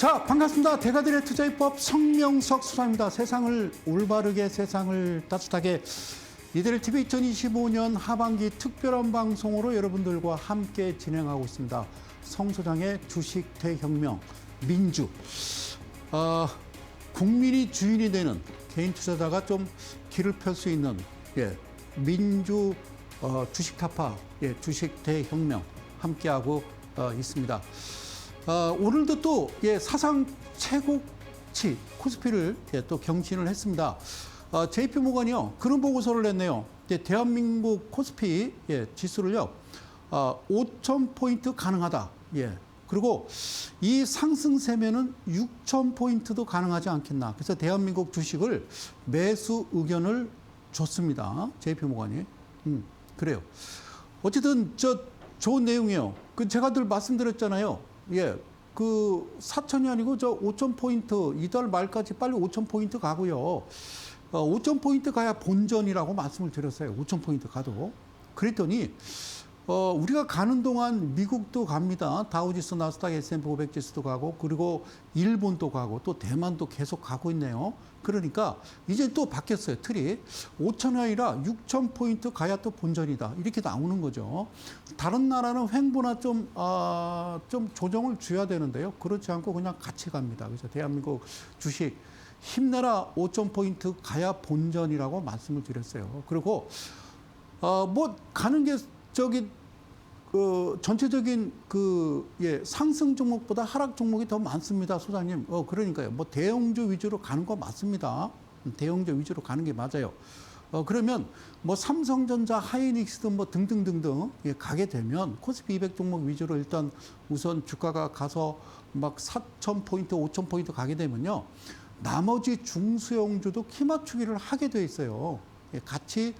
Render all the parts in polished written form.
자, 반갑습니다. 대가들의 투자입법 성명석 수사입니다. 세상을 올바르게, 세상을 따뜻하게 이들 TV 2025년 하반기 특별한 방송으로 여러분들과 함께 진행하고 있습니다. 성 소장의 주식 대혁명, 민주. 국민이 주인이 되는 개인 투자자가 좀 길을 펼 수 있는 민주 주식 타파, 주식 대혁명 함께하고 있습니다. 오늘도 또 사상 최고치 코스피를 또 경신을 했습니다. JP모건이요 그런 보고서를 냈네요. 대한민국 코스피 지수를요 5,000포인트 가능하다. 그리고 이 상승세면은 6,000포인트도 가능하지 않겠나. 그래서 대한민국 주식을 매수 의견을 줬습니다. JP모건이. 그래요. 어쨌든 좋은 내용이에요. 제가 늘 말씀드렸잖아요. 그 4천이 아니고 5,000포인트 이달 말까지 빨리 5,000포인트 가고요. 5,000포인트 가야 본전이라고 말씀을 드렸어요. 5,000포인트 가도. 그랬더니 우리가 가는 동안 미국도 갑니다. 다우지수, 나스닥, S&P 500 지수도 가고 그리고 일본도 가고 또 대만도 계속 가고 있네요. 그러니까 이제 또 바뀌었어요. 틀이. 5,000이 아니라 6,000포인트 가야 또 본전이다. 이렇게 나오는 거죠. 다른 나라는 횡보나 좀 조정을 줘야 되는데요. 그렇지 않고 그냥 같이 갑니다. 그래서 대한민국 주식 힘내라 5,000포인트 가야 본전이라고 말씀을 드렸어요. 그리고 가는 게 전체적인 상승 종목보다 하락 종목이 더 많습니다, 소장님. 그러니까요. 대형주 위주로 가는 거 맞습니다. 대형주 위주로 가는 게 맞아요. 그러면 삼성전자, 하이닉스든 등등등등 가게 되면 코스피 200 종목 위주로 일단 우선 주가가 가서 4,000포인트, 5,000포인트 가게 되면요. 나머지 중소형주도 키 맞추기를 하게 돼 있어요. 같이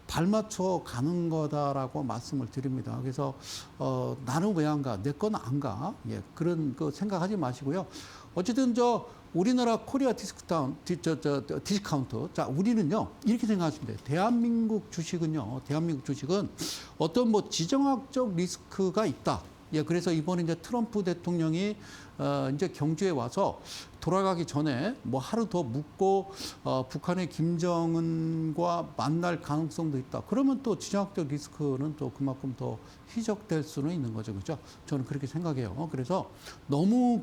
발맞춰 가는 거다라고 말씀을 드립니다. 그래서 나는 왜 안 가? 내 건 안 가? 그런 거 생각하지 마시고요. 어쨌든 우리나라 코리아 디스카운트. 자, 우리는요 이렇게 생각하시면 돼요. 대한민국 주식은 어떤 지정학적 리스크가 있다. 그래서 이번에 이제 트럼프 대통령이 이제 경주에 와서 돌아가기 전에 하루 더 묵고 북한의 김정은과 만날 가능성도 있다. 그러면 또 지정학적 리스크는 또 그만큼 더 희적될 수는 있는 거죠, 그렇죠? 저는 그렇게 생각해요. 그래서 너무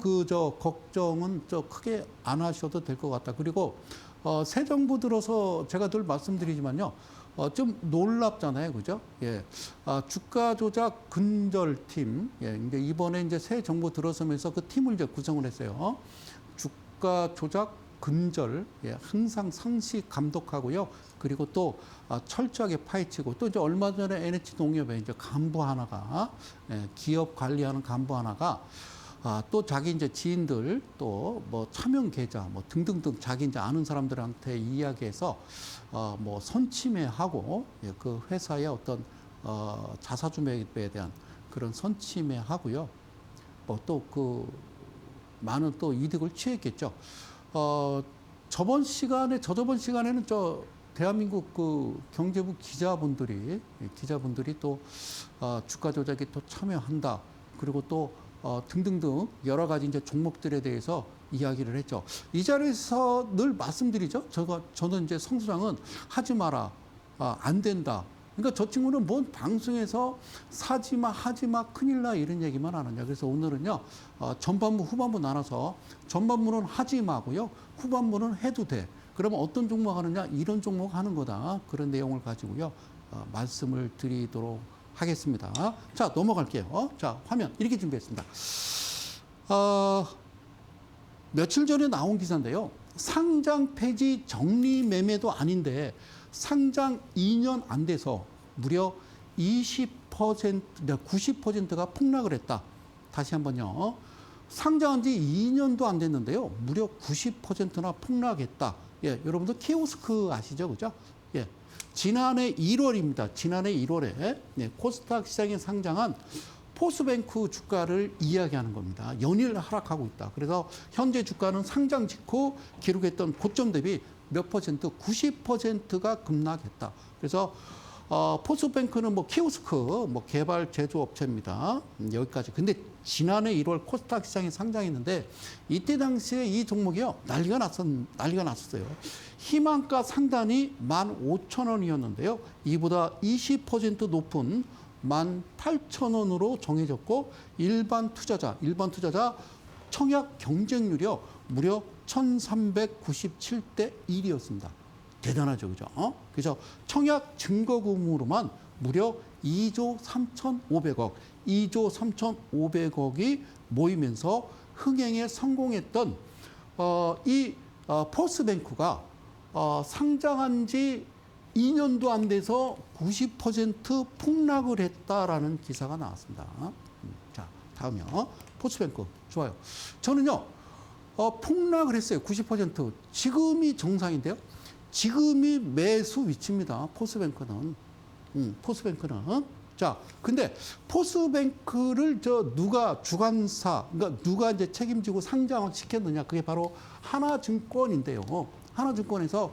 걱정은 크게 안 하셔도 될 것 같다. 그리고 새 정부 들어서 제가 늘 말씀드리지만요. 좀 놀랍잖아요. 그죠? 주가 조작 근절팀. 이제 이번에 이제 새 정부 들어서면서 그 팀을 이제 구성을 했어요. 주가 조작 근절. 항상 상시 감독하고요. 그리고 또 철저하게 파헤치고 또 이제 얼마 전에 NH농협의 이제 간부 하나가 기업 관리하는 간부 하나가 또 자기 이제 지인들 또 차명 계좌 등등등 자기 이제 아는 사람들한테 이야기해서 선침해하고 그 회사의 어떤 자사주 매입에 대한 그런 선침해하고요. 또 많은 또 이득을 취했겠죠. 저저번 시간에는 대한민국 경제부 기자분들이 또 주가 조작에 또 참여한다. 그리고 또 등등등 여러 가지 이제 종목들에 대해서 이야기를 했죠. 이 자리에서 늘 말씀드리죠. 저는 이제 성 소장은 하지 마라, 안 된다. 그러니까 저 친구는 뭔 방송에서 사지 마, 하지 마, 큰일 나 이런 얘기만 하느냐. 그래서 오늘은요 전반부, 후반부 나눠서 전반부는 하지 마고요, 후반부는 해도 돼. 그러면 어떤 종목 하느냐? 이런 종목 하는 거다. 그런 내용을 가지고요 말씀을 드리도록 하겠습니다. 자, 넘어갈게요. 자, 화면 이렇게 준비했습니다. 며칠 전에 나온 기사인데요. 상장 폐지 정리 매매도 아닌데 상장 2년 안 돼서 무려 90%가 폭락을 했다. 다시 한번요. 상장한 지 2년도 안 됐는데요. 무려 90%나 폭락했다. 여러분들 키오스크 아시죠? 그죠? 지난해 1월입니다. 지난해 1월에 코스닥 시장에 상장한 포스뱅크 주가를 이야기하는 겁니다. 연일 하락하고 있다. 그래서 현재 주가는 상장 직후 기록했던 고점 대비 몇 퍼센트? 90%가 급락했다. 그래서 포스뱅크는 뭐 키오스크, 뭐 개발 제조업체입니다. 여기까지. 근데 지난해 1월 코스닥 시장에 상장했는데 이때 당시에 이 종목이요 난리가 났었어요. 희망가 상단이 15,000원이었는데요. 이보다 20% 높은 18,000원으로 정해졌고 일반 투자자 청약 경쟁률이요 무려 1,397대 1이었습니다. 대단하죠, 그죠? 그래서 청약 증거금으로만 무려 2조 3,500억, 2조 3,500억이 모이면서 흥행에 성공했던 포스뱅크가 상장한 지 2년도 안 돼서 90% 폭락을 했다라는 기사가 나왔습니다. 자, 다음이요. 포스뱅크 좋아요. 저는요 폭락을 했어요. 90%. 지금이 정상인데요. 지금이 매수 위치입니다. 포스뱅크는. 자, 근데 포스뱅크를 누가 주관사, 그러니까 누가 이제 책임지고 상장을 시켰느냐? 그게 바로 하나증권인데요. 하나증권에서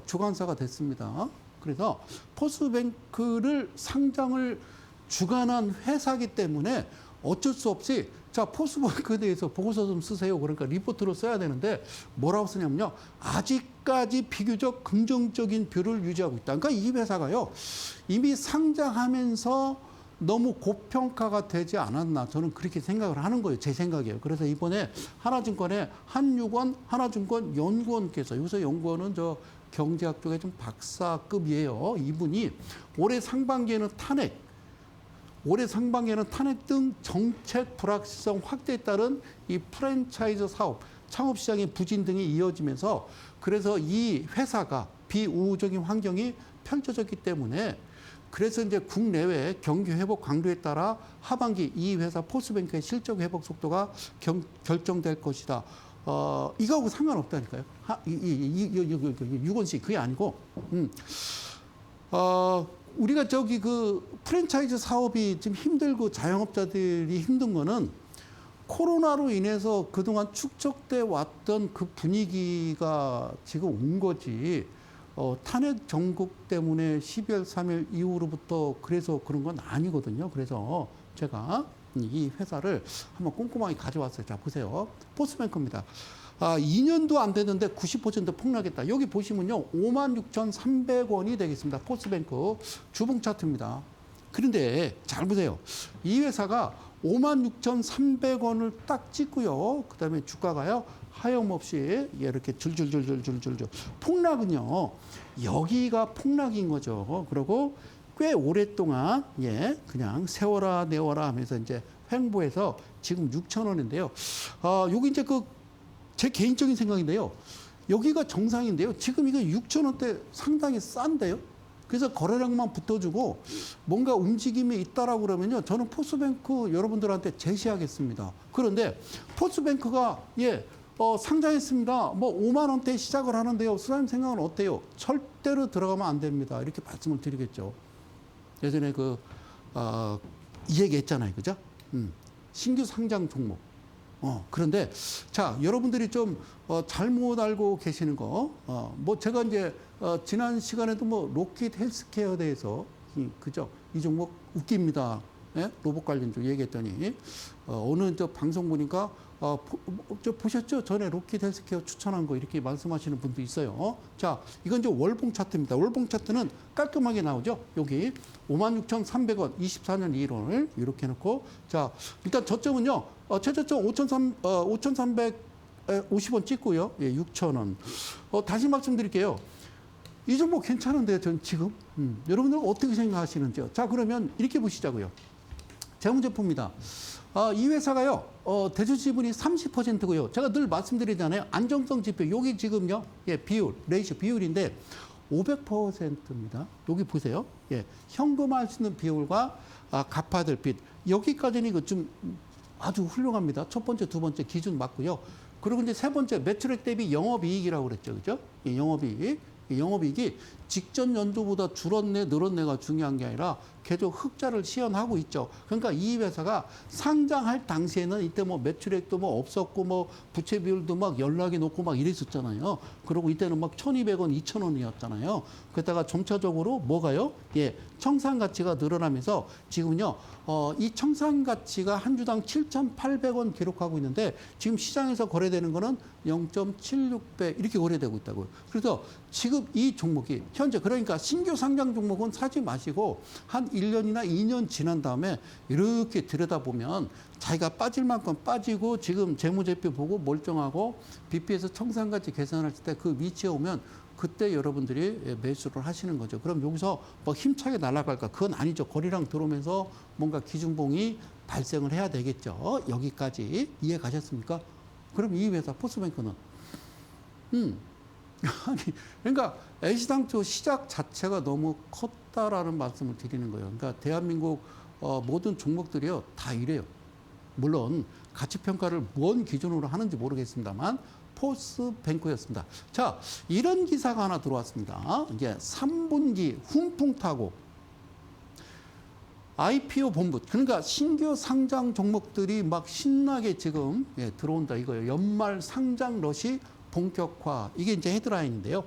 주관사가 됐습니다. 그래서 포스뱅크를 상장을 주관한 회사이기 때문에 어쩔 수 없이 자, 포스뱅크에 대해서 보고서 좀 쓰세요. 그러니까 리포트를 써야 되는데 뭐라고 쓰냐면요. 아직까지 비교적 긍정적인 뷰를 유지하고 있다. 그러니까 이 회사가요. 이미 상장하면서 너무 고평가가 되지 않았나. 저는 그렇게 생각을 하는 거예요. 제 생각이에요. 그래서 이번에 하나증권에 한유권, 하나증권 연구원께서 여기서 연구원은 경제학 쪽에 좀 박사급이에요. 이분이 올해 상반기에는 탄핵 등 정책 불확실성 확대에 따른 이 프랜차이즈 사업, 창업시장의 부진 등이 이어지면서 그래서 이 회사가 비우호적인 환경이 펼쳐졌기 때문에 그래서 이제 국내외 경기 회복 강도에 따라 하반기 이 회사 포스뱅크의 실적 회복 속도가 결정될 것이다. 이거하고 상관없다니까요. 유건 씨, 그게 아니고, 우리가 프랜차이즈 사업이 지금 힘들고 자영업자들이 힘든 거는 코로나로 인해서 그동안 축적돼 왔던 그 분위기가 지금 온 거지. 탄핵 정국 때문에 12월 3일 이후로부터 그래서 그런 건 아니거든요. 그래서 제가 이 회사를 한번 꼼꼼하게 가져왔어요. 자, 보세요. 포스뱅크입니다. 2년도 안 됐는데 90% 폭락했다. 여기 보시면요. 56,300원이 되겠습니다. 포스뱅크 주봉 차트입니다. 그런데 잘 보세요. 이 회사가 56,300원을 딱 찍고요. 그다음에 주가가요. 하염없이 이렇게 줄줄줄줄줄줄 폭락은요. 여기가 폭락인 거죠. 그리고 꽤 오랫동안 그냥 세워라 내워라 하면서 이제 횡보해서 지금 6,000원인데요. 여기 이제 제 개인적인 생각인데요. 여기가 정상인데요. 지금 이거 6,000원대 상당히 싼데요. 그래서 거래량만 붙어주고 뭔가 움직임이 있다라고 그러면요. 저는 포스뱅크 여러분들한테 제시하겠습니다. 그런데 포스뱅크가 상장했습니다. 뭐 5만 원대 시작을 하는데요. 수사님 생각은 어때요? 절대로 들어가면 안 됩니다. 이렇게 말씀을 드리겠죠. 예전에 이 얘기 했잖아요. 그죠? 신규 상장 종목. 그런데, 자, 여러분들이 좀, 잘못 알고 계시는 거, 제가 이제, 지난 시간에도 로킷 헬스케어에 대해서, 그죠? 이 종목 웃깁니다. 예? 로봇 관련주 얘기했더니, 어느 방송 보니까, 보셨죠? 전에 로킷 헬스케어 추천한 거 이렇게 말씀하시는 분도 있어요. 자, 이건 이제 월봉 차트입니다. 월봉 차트는 깔끔하게 나오죠? 여기 56,300원, 24년 1월 이렇게 해놓고, 자, 일단 저점은요, 최저점 5,350원 찍고요. 6,000원. 다시 말씀드릴게요. 이 종목 괜찮은데요, 전 지금? 여러분들 어떻게 생각하시는지요? 자, 그러면 이렇게 보시자고요. 재무제표입니다. 이 회사가요, 대주 지분이 30%고요. 제가 늘 말씀드리잖아요. 안정성 지표, 여기 지금요, 레이쇼 비율인데 500%입니다. 여기 보세요. 현금화할 수 있는 비율과 갚아야 될 빚. 여기까지는 이거 좀 아주 훌륭합니다. 첫 번째, 두 번째 기준 맞고요. 그리고 이제 세 번째, 매출액 대비 영업이익이라고 그랬죠. 그죠? 영업이익이 직전 연도보다 줄었네, 늘었네가 중요한 게 아니라 계속 흑자를 시현하고 있죠. 그러니까 이 회사가 상장할 당시에는 이때 뭐 매출액도 뭐 없었고 뭐 부채 비율도 막 연락이 높고 막 이랬었잖아요. 그리고 이때는 막 1,200원, 2,000원이었잖아요. 그러다가 점차적으로 뭐가요? 예, 청산 가치가 늘어나면서 지금요, 이 청산 가치가 한 주당 7,800원 기록하고 있는데 지금 시장에서 거래되는 거는 0.76배 이렇게 거래되고 있다고요. 그래서 지금 이 종목이 현재 그러니까 신규 상장 종목은 사지 마시고 한 1년이나 2년 지난 다음에 이렇게 들여다보면 자기가 빠질 만큼 빠지고 지금 재무제표 보고 멀쩡하고 BP에서 청산가치 계산했을 때 그 위치에 오면 그때 여러분들이 매수를 하시는 거죠. 그럼 여기서 뭐 힘차게 날아갈까? 그건 아니죠. 거래량 들어오면서 뭔가 기준봉이 발생을 해야 되겠죠. 여기까지 이해 가셨습니까? 그럼 이 회사 포스뱅크는 아니 그러니까 애시당초 시작 자체가 너무 컸다라는 말씀을 드리는 거예요. 그러니까 대한민국 모든 종목들이요 다 이래요. 물론 가치 평가를 뭔 기준으로 하는지 모르겠습니다만 포스뱅크였습니다. 자, 이런 기사가 하나 들어왔습니다. 이제 3분기 훈풍 타고 IPO 본부, 그러니까 신규 상장 종목들이 막 신나게 지금 들어온다 이거예요. 연말 상장 러시 본격화. 이게 이제 헤드라인인데요.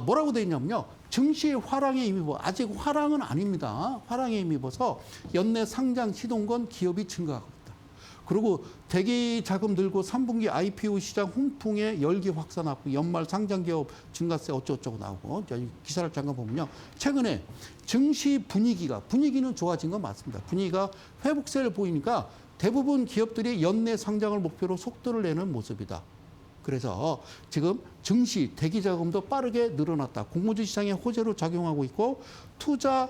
뭐라고 되어 있냐면요. 증시 화랑에 힘입어. 아직 화랑은 아닙니다. 화랑에 힘입어서 연내 상장 시동건 기업이 증가하고 있다. 그리고 대기 자금 늘고 3분기 IPO 시장 훈풍에 열기 확산하고 연말 상장 기업 증가세 어쩌고저쩌고 나오고 기사를 잠깐 보면요. 최근에 증시 분위기는 좋아진 건 맞습니다. 분위기가 회복세를 보이니까 대부분 기업들이 연내 상장을 목표로 속도를 내는 모습이다. 그래서 지금 증시 대기 자금도 빠르게 늘어났다. 공모주 시장의 호재로 작용하고 있고 투자자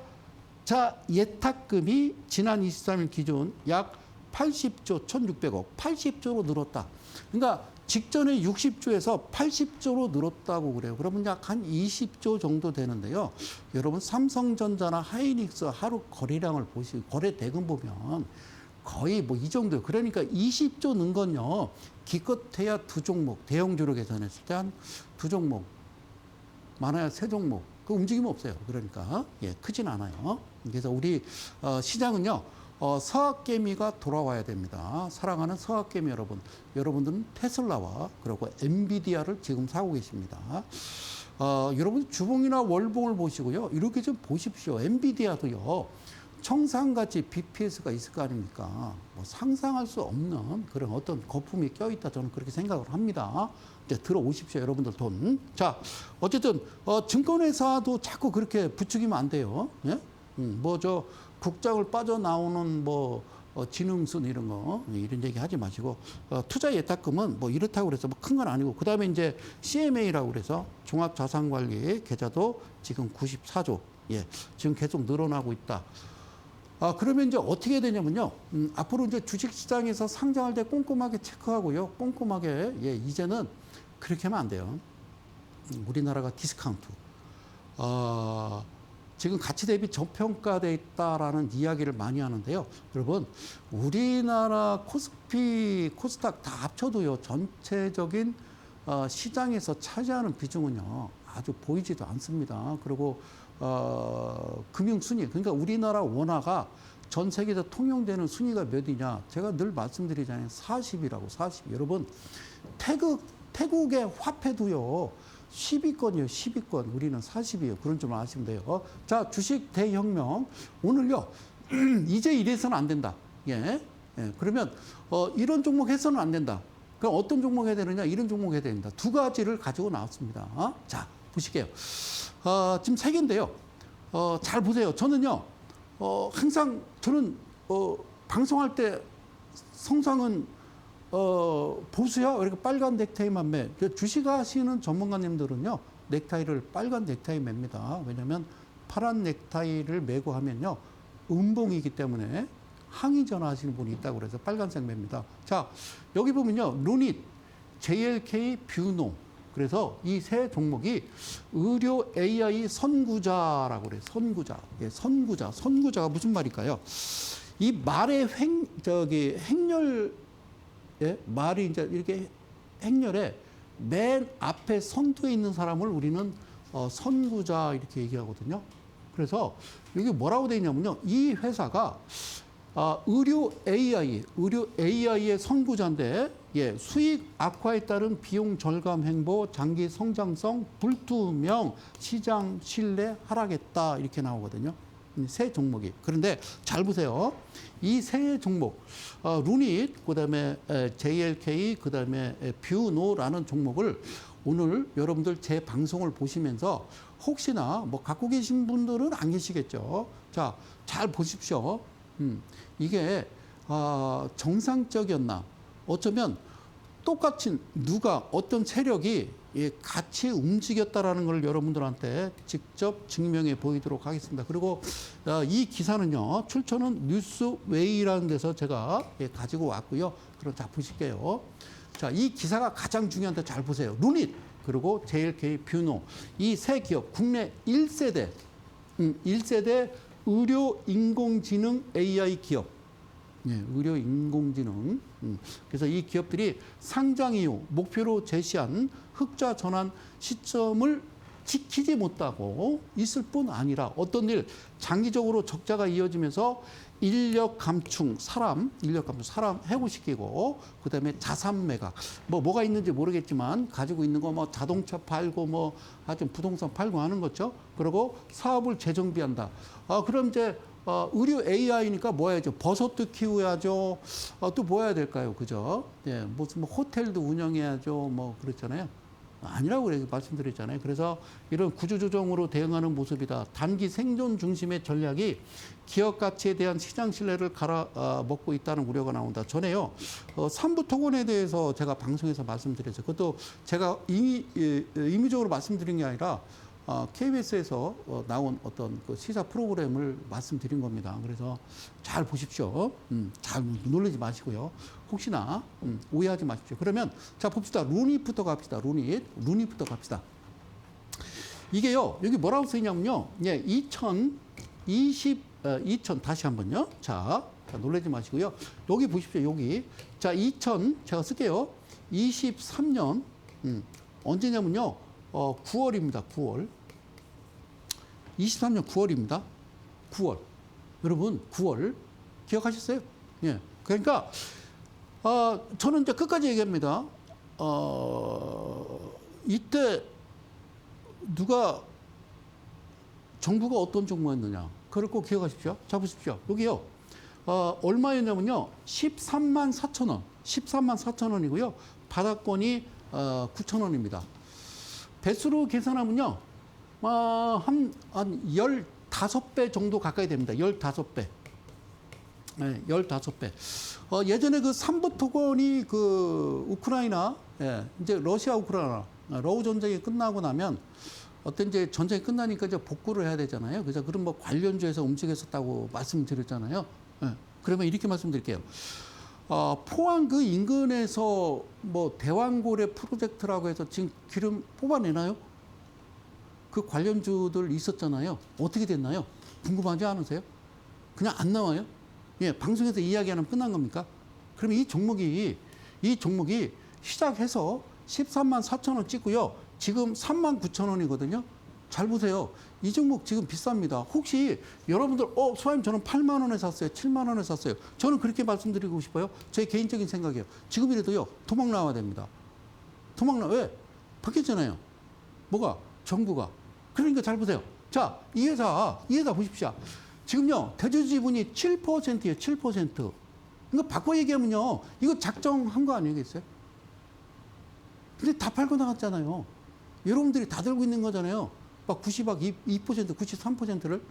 예탁금이 지난 23일 기준 약 80조 1,600억, 80조로 늘었다. 그러니까 직전에 60조에서 80조로 늘었다고 그래요. 그러면 약 한 20조 정도 되는데요. 여러분 삼성전자나 하이닉스 하루 거래량을 보시고 거래 대금 보면 거의 뭐 이 정도예요. 그러니까 20조 는 건요. 기껏해야 두 종목, 대형주로 계산했을 때 한 두 종목, 많아야 세 종목. 그 움직임 없어요. 그러니까 크진 않아요. 그래서 우리 시장은요. 서학개미가 돌아와야 됩니다. 사랑하는 서학개미 여러분. 여러분들은 테슬라와 그리고 엔비디아를 지금 사고 계십니다. 여러분 주봉이나 월봉을 보시고요. 이렇게 좀 보십시오. 엔비디아도요. 청산가치 BPS가 있을 거 아닙니까? 뭐 상상할 수 없는 그런 어떤 거품이 껴있다 저는 그렇게 생각을 합니다. 이제 들어오십시오. 여러분들 돈. 자, 어쨌든 증권회사도 자꾸 그렇게 부추기면 안 돼요. 예? 국장을 빠져나오는 진흥순 이런 거 이런 얘기 하지 마시고 투자 예탁금은 뭐 이렇다고 그래서 뭐 큰 건 아니고 그다음에 이제 CMA라고 그래서 종합자산관리 계좌도 지금 94조 지금 계속 늘어나고 있다. 그러면 이제 어떻게 되냐면요. 앞으로 이제 주식시장에서 상장할 때 꼼꼼하게 체크하고요. 꼼꼼하게 이제는 그렇게 하면 안 돼요. 우리나라가 디스카운트. 지금 가치 대비 저평가돼 있다라는 이야기를 많이 하는데요. 여러분, 우리나라 코스피, 코스닥 다 합쳐도요. 전체적인 시장에서 차지하는 비중은요. 아주 보이지도 않습니다. 그리고 금융순위, 그러니까 우리나라 원화가 전 세계에서 통용되는 순위가 몇이냐. 제가 늘 말씀드리잖아요. 40이라고 40. 여러분, 태국의 화폐도요. 10위권이에요. 10위권. 우리는 40이에요. 그런 줄 아시면 돼요. 자, 주식 대혁명. 오늘요. 이제 이래서는 안 된다. 그러면 이런 종목 해서는 안 된다. 그럼 어떤 종목 해야 되느냐? 이런 종목 해야 된다. 두 가지를 가지고 나왔습니다. 자, 보실게요. 지금 세 개인데요. 잘 보세요. 저는요. 항상 저는 방송할 때 성상은 보수야? 이렇게 빨간 넥타이만 매. 주식하시는 전문가님들은요, 넥타이를 빨간 넥타이 맵니다. 왜냐면 파란 넥타이를 메고 하면요, 음봉이기 때문에 항의 전화하시는 분이 있다고 그래서 빨간색 맵니다. 자, 여기 보면요, 루닛, JLK, 뷰노. 그래서 이 세 종목이 의료 AI 선구자라고 그래요. 선구자. 선구자가 무슨 말일까요? 이 말의 행렬, 말이 이제 이렇게 행렬에 맨 앞에 선두에 있는 사람을 우리는 선구자 이렇게 얘기하거든요. 그래서 여기 뭐라고 되어 있냐면요. 이 회사가 의료 AI의 선구자인데, 예, 수익 악화에 따른 비용 절감 행보, 장기 성장성, 불투명, 시장 신뢰 하락했다 이렇게 나오거든요. 세 종목이. 그런데 잘 보세요. 이 세 종목, 루닛, 그다음에 JLK, 그다음에 뷰노라는 종목을 오늘 여러분들 제 방송을 보시면서 혹시나 뭐 갖고 계신 분들은 안 계시겠죠. 자, 잘 보십시오. 이게 정상적이었나? 어쩌면 똑같이 누가 어떤 세력이 같이 움직였다라는 걸 여러분들한테 직접 증명해 보이도록 하겠습니다. 그리고 이 기사는요, 출처는 뉴스웨이라는 데서 제가 가지고 왔고요. 그럼 자 보실게요. 자, 이 기사가 가장 중요한데 잘 보세요. 루닛 그리고 JLK 뷰노 이 세 기업 국내 1세대 의료 인공지능 AI 기업. 예, 의료 인공지능. 그래서 이 기업들이 상장 이후 목표로 제시한 흑자 전환 시점을 지키지 못하고 있을 뿐 아니라 어떤 일 장기적으로 적자가 이어지면서 인력 감축, 사람 해고시키고 그다음에 자산 매각 뭐가 있는지 모르겠지만 가지고 있는 거 뭐 자동차 팔고 뭐 하여튼 부동산 팔고 하는 거죠. 그리고 사업을 재정비한다. 그럼 이제 의료 AI니까 뭐 해야죠? 버섯도 키워야죠. 또 뭐 해야 될까요? 그죠? 예, 무슨 뭐 호텔도 운영해야죠. 뭐 그렇잖아요. 아니라고 말씀드렸잖아요. 그래서 이런 구조조정으로 대응하는 모습이다. 단기 생존 중심의 전략이 기업 가치에 대한 시장 신뢰를 갈아먹고 있다는 우려가 나온다. 전에요. 삼부 토건에 대해서 제가 방송에서 말씀드렸어요. 그것도 제가 임의적으로 말씀드린 게 아니라 KBS에서 나온 어떤 그 시사 프로그램을 말씀드린 겁니다. 그래서 잘 보십시오. 잘 놀라지 마시고요. 혹시나 오해하지 마십시오. 그러면 자 봅시다. 루닛부터 갑시다. 루닛부터 갑시다. 이게요. 여기 뭐라고 써 있냐면요. 예, 2000 다시 한번요. 자, 놀라지 마시고요. 여기 보십시오. 여기 자 2000 제가 쓸게요. 23년 언제냐면요. 9월입니다. 9월. 23년 9월입니다. 9월. 여러분, 9월. 기억하셨어요? 예. 그러니까, 저는 이제 끝까지 얘기합니다. 이때 정부가 어떤 정부였느냐. 그걸 꼭 기억하십시오. 자, 보십시오. 여기요. 얼마였냐면요. 13만 4천 원. 13만 4천 원이고요. 바닥권이 9천 원입니다. 배수로 계산하면요. 한 15배 정도 가까이 됩니다. 15배. 네, 15배. 예전에 그 삼부토건이 그 우크라이나, 예, 이제 러시아 우크라이나, 러우 전쟁이 끝나고 나면 어떤 이제 전쟁이 끝나니까 이제 복구를 해야 되잖아요. 그래서 그런 뭐 관련주에서 움직였었다고 말씀드렸잖아요. 예, 그러면 이렇게 말씀드릴게요. 포항 그 인근에서 뭐 대왕고래 프로젝트라고 해서 지금 기름 뽑아내나요? 그 관련주들 있었잖아요. 어떻게 됐나요? 궁금하지 않으세요? 그냥 안 나와요? 예, 방송에서 이야기하면 끝난 겁니까? 그럼 이 종목이 시작해서 13만 4천 원 찍고요. 지금 3만 9천 원이거든요. 잘 보세요. 이 종목 지금 비쌉니다. 혹시 여러분들, 소장님 저는 8만 원에 샀어요. 7만 원에 샀어요. 저는 그렇게 말씀드리고 싶어요. 제 개인적인 생각이에요. 지금이라도요, 도망 나와야 됩니다. 왜? 바뀌었잖아요. 뭐가? 정부가. 그러니까 잘 보세요. 자, 이 회사 보십시오. 지금요, 대주 지분이 7%예요, 7%. 이거 바꿔 얘기하면요, 이거 작정한 거 아니겠어요? 근데 다 팔고 나갔잖아요. 여러분들이 다 들고 있는 거잖아요. 막 92%, 93%를.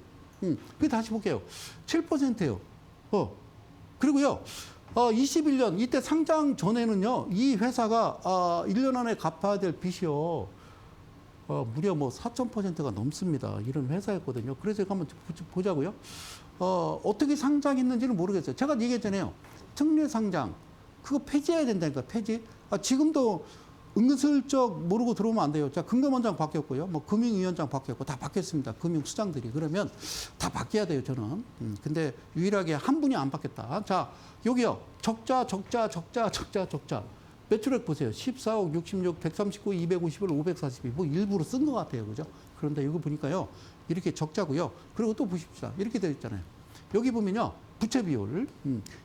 그 다시 볼게요. 7%예요. 그리고요, 21년, 이때 상장 전에는요, 이 회사가 1년 안에 갚아야 될 빚이요. 무려 뭐 4,000%가 넘습니다. 이런 회사였거든요. 그래서 한번 보자고요. 어떻게 상장했는지는 모르겠어요. 제가 얘기했잖아요. 특례 상장. 그거 폐지해야 된다니까, 폐지. 지금도 은근슬쩍 모르고 들어오면 안 돼요. 자, 금감원장 바뀌었고요. 뭐 금융위원장 바뀌었고 다 바뀌었습니다. 금융수장들이. 그러면 다 바뀌어야 돼요, 저는. 근데 유일하게 한 분이 안 바뀌었다. 자, 여기요. 적자. 매출액 보세요. 14억, 66, 139, 251, 542. 뭐 일부러 쓴 것 같아요. 그죠? 그런데 이거 보니까요. 이렇게 적자고요. 그리고 또 보십시오. 이렇게 되어 있잖아요. 여기 보면요. 부채 비율.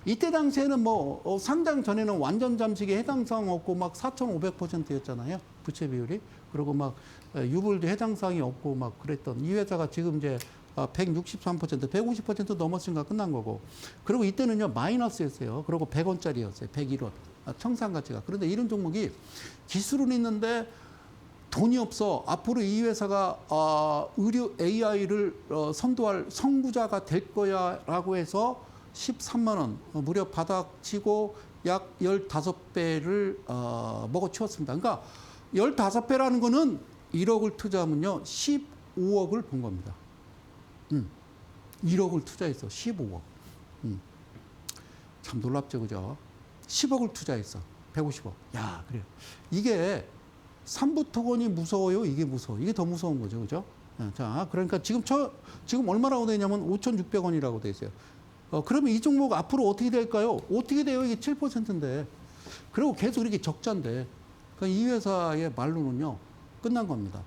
이때 당시에는 뭐 상장 전에는 완전 잠식에 해당 사항 없고 막 4,500%였잖아요. 부채 비율이. 그리고 막 유불도 해당 사항이 없고 막 그랬던 이 회사가 지금 이제 163%, 150% 넘었으니까 끝난 거고. 그리고 이때는요, 마이너스였어요. 그리고 100원짜리였어요. 101원. 청산 가치가. 그런데 이런 종목이 기술은 있는데 돈이 없어. 앞으로 이 회사가 의료 AI를 선도할 선구자가 될 거야 라고 해서 13만 원 무려 바닥치고 약 15배를 먹어치웠습니다. 그러니까 15배라는 거는 1억을 투자하면요 15억을 본 겁니다. 1억을 투자했어. 15억. 참 놀랍죠, 그죠? 10억을 투자했어. 150억. 야, 그래요. 이게 삼부토건이 무서워요? 이게 무서워. 이게 더 무서운 거죠, 그죠? 자, 그러니까 지금 얼마라고 되냐면 5,600원이라고 돼 있어요. 그러면 이 종목 앞으로 어떻게 될까요? 어떻게 돼요? 이게 7%인데. 그리고 계속 이렇게 적자인데. 그러니까 이 회사의 말로는요, 끝난 겁니다.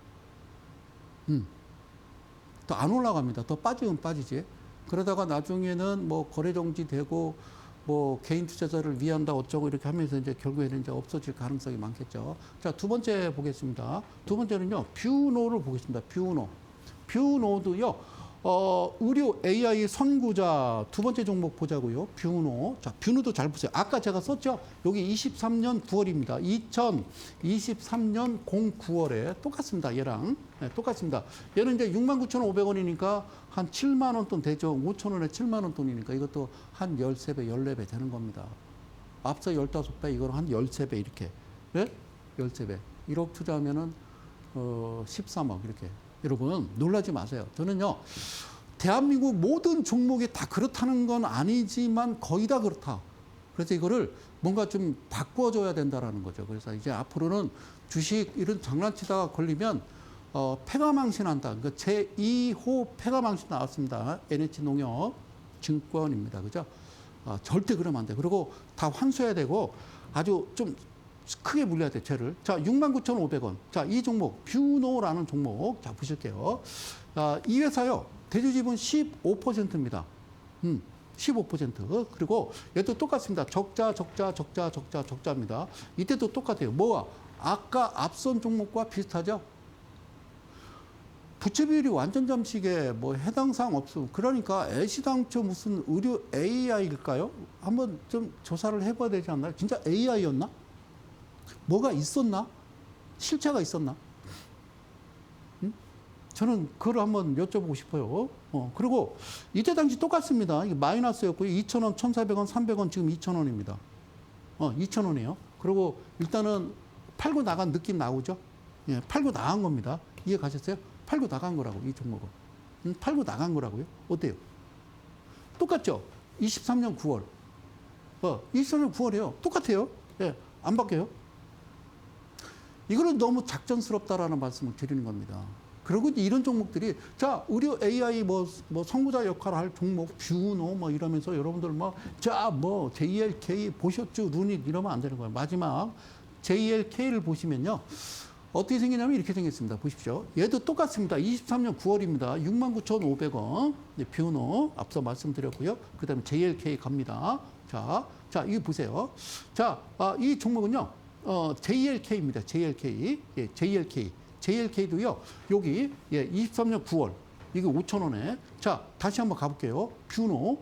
더 안 올라갑니다. 더 빠지면 빠지지. 그러다가 나중에는 뭐 거래 정지되고 뭐 개인 투자자를 위한다 어쩌고 이렇게 하면서 이제 결국에는 이제 없어질 가능성이 많겠죠. 자, 두 번째 보겠습니다. 두 번째는요, 뷰노를 보겠습니다. 뷰노. 뷰노도요, 의료 AI 선구자 두 번째 종목 보자고요. 뷰노. 자, 뷰노도 잘 보세요. 아까 제가 썼죠? 여기 23년 9월입니다. 2023년 09월에 똑같습니다. 얘랑. 네, 똑같습니다. 얘는 이제 69,500원이니까 한 7만 원 돈 되죠. 5,000원에 7만 원 돈이니까 이것도 한 13배, 14배 되는 겁니다. 앞서 15배, 이거는 한 13배 이렇게. 네? 13배. 1억 투자하면은 13억 이렇게. 여러분 놀라지 마세요. 저는요, 대한민국 모든 종목이 다 그렇다는 건 아니지만 거의 다 그렇다. 그래서 이거를 뭔가 좀 바꿔줘야 된다라는 거죠. 그래서 이제 앞으로는 주식 이런 장난치다가 걸리면 폐가망신한다. 그러니까 제2호 폐가망신 나왔습니다. NH농협 증권입니다. 그죠? 절대 그러면 안 돼. 그리고 다 환수해야 되고 아주 좀 크게 물려야 돼, 죄를. 자, 69,500원. 자, 이 종목, 뷰노라는 종목. 자, 보실게요. 이 회사요, 대주지분 15%입니다. 15%. 그리고 얘도 똑같습니다. 적자입니다. 이때도 똑같아요. 뭐가? 아까 앞선 종목과 비슷하죠? 부채 비율이 완전 잠식에 뭐 해당 사항 없음. 그러니까 애시당초 무슨 의료 AI일까요? 한번 좀 조사를 해봐야 되지 않나요? 진짜 AI였나? 뭐가 있었나? 실체가 있었나? 저는 그걸 한번 여쭤보고 싶어요. 그리고 이때 당시 똑같습니다. 이게 마이너스였고요. 2,000원, 1,400원, 300원, 지금 2,000원입니다. 2,000원이에요. 그리고 일단은 팔고 나간 느낌 나오죠? 예, 팔고 나간 겁니다. 이해 가셨어요? 팔고 나간 거라고, 이 종목은. 팔고 나간 거라고요? 어때요? 똑같죠? 23년 9월. 23년 9월이에요. 똑같아요. 예, 안 바뀌어요. 이거는 너무 작전스럽다라는 말씀을 드리는 겁니다. 그리고 이런 종목들이, 자, 의료 AI 뭐 선구자 역할을 할 종목, 뷰노 뭐 이러면서 여러분들 JLK 보셨죠? 루닛 이러면 안 되는 거예요. 마지막 JLK를 보시면요. 어떻게 생기냐면 이렇게 생겼습니다. 보십시오. 얘도 똑같습니다. 23년 9월입니다. 69,500원. 뷰노 앞서 말씀드렸고요. 그 다음에 JLK 갑니다. 자, 이거 보세요. 자, 이 종목은요. JLK입니다. JLK. 예, JLK. JLK도요. 여기 23년 9월. 이게 5,000원에. 자, 다시 한번 가볼게요. 뷰노.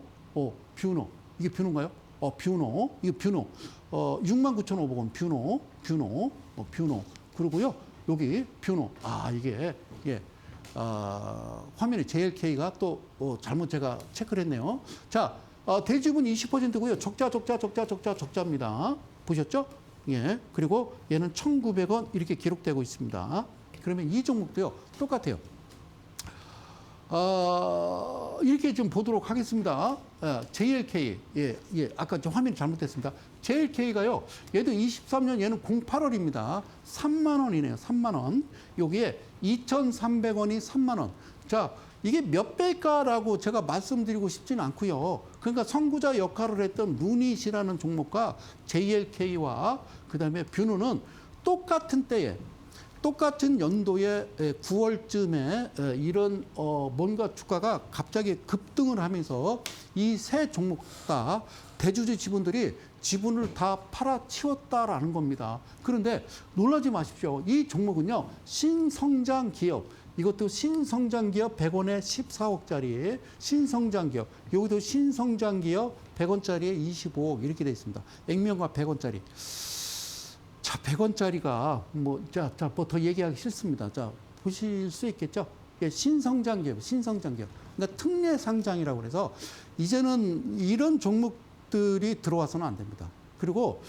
뷰노. 이게 뷰노인가요? 뷰노. 이게 뷰노. 69,500원. 뷰노. 뷰노. 그리고요. 여기 뷰노. 이게 화면에 JLK가 또 잘못 제가 체크를 했네요. 자, 대지분 20%고요. 적자입니다. 보셨죠? 예. 그리고 얘는 1,900원 이렇게 기록되고 있습니다. 그러면 이 종목도요. 똑같아요. 이렇게 좀 보도록 하겠습니다. JLK. 예. 아까 저 화면이 잘못됐습니다. JLK가요. 얘도 23년 얘는 08월입니다. 3만 원이네요. 3만 원. 여기에 2,300원이 3만 원. 자, 이게 몇 배일까라고 제가 말씀드리고 싶지는 않고요. 그러니까 선구자 역할을 했던 루닛이라는 종목과 JLK와 그다음에 뷰노는 똑같은 때에 똑같은 연도에 9월쯤에 이런 뭔가 주가가 갑자기 급등을 하면서 이 세 종목 다 대주주 지분들이 지분을 다 팔아치웠다라는 겁니다. 그런데 놀라지 마십시오. 이 종목은요, 신성장 기업, 이것도 신성장 기업 100원에 14억짜리 신성장 기업, 여기도 신성장 기업 100원짜리에 25억 이렇게 돼 있습니다. 액면가 100원짜리. 자, 100원짜리가 뭐 더 얘기하기 싫습니다. 자, 보실 수 있겠죠? 예, 신성장 기업, 신성장 기업. 그러니까 특례 상장이라고 그래서 이제는 이런 종목들이 들어와서는 안 됩니다. 그리고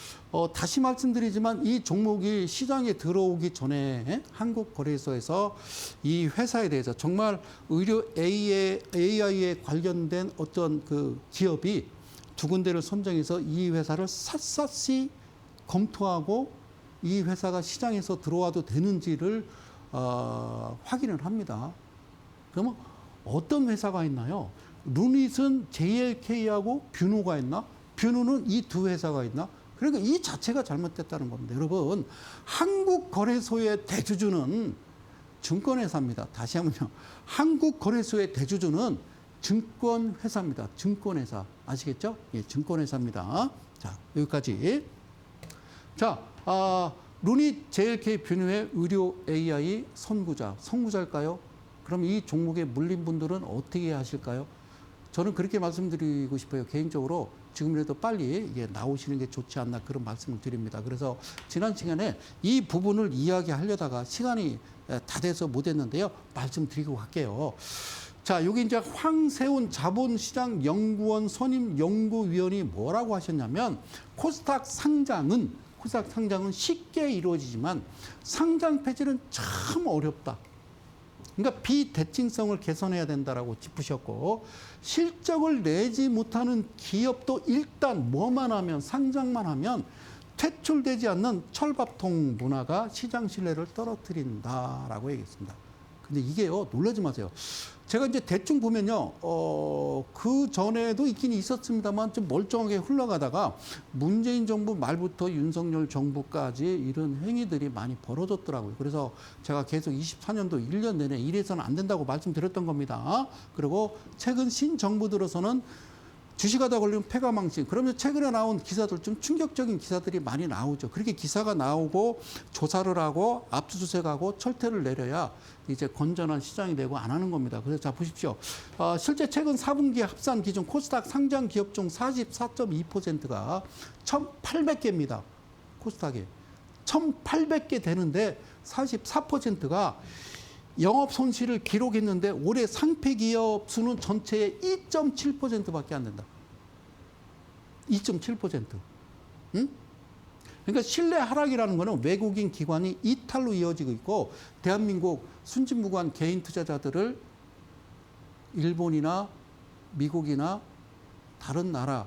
다시 말씀드리지만 이 종목이 시장에 들어오기 전에 한국거래소에서 이 회사에 대해서 정말 의료 AI에 관련된 어떤 그 기업이 두 군데를 선정해서 이 회사를 샅샅이 검토하고 이 회사가 시장에서 들어와도 되는지를 확인을 합니다. 그러면 어떤 회사가 있나요? 루닛은 JLK하고 뷰노가 있나? 뷰노는 이 두 회사가 있나? 그러니까 이 자체가 잘못됐다는 겁니다. 여러분, 한국거래소의 대주주는 증권회사입니다. 다시 한번요. 한국거래소의 대주주는 증권회사입니다. 증권회사. 아시겠죠? 예, 증권회사입니다. 자, 여기까지. 자, 루닛 JLK 뷰노의 의료 AI 선구자일까요? 그럼 이 종목에 물린 분들은 어떻게 하실까요? 저는 그렇게 말씀드리고 싶어요. 개인적으로 지금이라도 빨리 이게 나오시는 게 좋지 않나 그런 말씀을 드립니다. 그래서 지난 시간에 이 부분을 이야기하려다가 시간이 다 돼서 못했는데요. 말씀드리고 갈게요. 자, 여기 이제 황세훈 자본시장 연구원 선임 연구위원이 뭐라고 하셨냐면 코스닥 상장은 쉽게 이루어지지만 상장 폐지는 참 어렵다. 그러니까 비대칭성을 개선해야 된다라고 짚으셨고, 실적을 내지 못하는 기업도 일단 뭐만 하면, 상장만 하면 퇴출되지 않는 철밥통 문화가 시장 신뢰를 떨어뜨린다라고 얘기했습니다. 근데 이게요, 놀라지 마세요. 제가 이제 대충 보면요, 그 전에도 있긴 있었습니다만 좀 멀쩡하게 흘러가다가 문재인 정부 말부터 윤석열 정부까지 이런 행위들이 많이 벌어졌더라고요. 그래서 제가 계속 24년도 1년 내내 이래서는 안 된다고 말씀드렸던 겁니다. 그리고 최근 신정부 들어서는 주식하다 걸리면 폐가망신. 그러면 최근에 나온 기사들 좀 충격적인 기사들이 많이 나오죠. 그렇게 기사가 나오고 조사를 하고 압수수색하고 철퇴를 내려야 이제 건전한 시장이 되고 안 하는 겁니다. 그래서 자 보십시오. 실제 최근 4분기 합산 기준 코스닥 상장 기업 중 44.2%가 1,800개입니다. 코스닥에. 1,800개 되는데 44%가 영업 손실을 기록했는데 올해 상폐 기업 수는 전체의 2.7%밖에 안 된다. 2.7%. 응? 그러니까 신뢰 하락이라는 거는 외국인 기관이 이탈로 이어지고 있고 대한민국 순진무구한 개인 투자자들을 일본이나 미국이나 다른 나라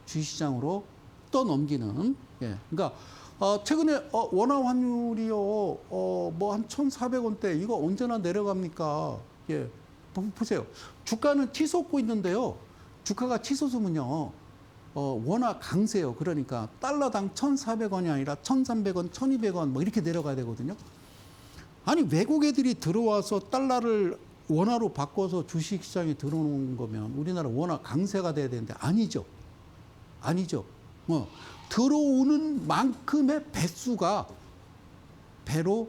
주식시장으로 떠넘기는. 예. 그러니까 최근에 원화 환율이요, 뭐 한 1,400원대 이거 언제나 내려갑니까? 예, 보세요. 주가는 치솟고 있는데요. 주가가 치솟으면요, 원화 강세요. 그러니까 달러당 1,400원이 아니라 1,300원, 1,200원 뭐 이렇게 내려가야 되거든요. 아니 외국 애들이 들어와서 달러를 원화로 바꿔서 주식시장에 들어오는 거면 우리나라 원화 강세가 돼야 되는데 아니죠. 아니죠. 들어오는 만큼의 배수가 배로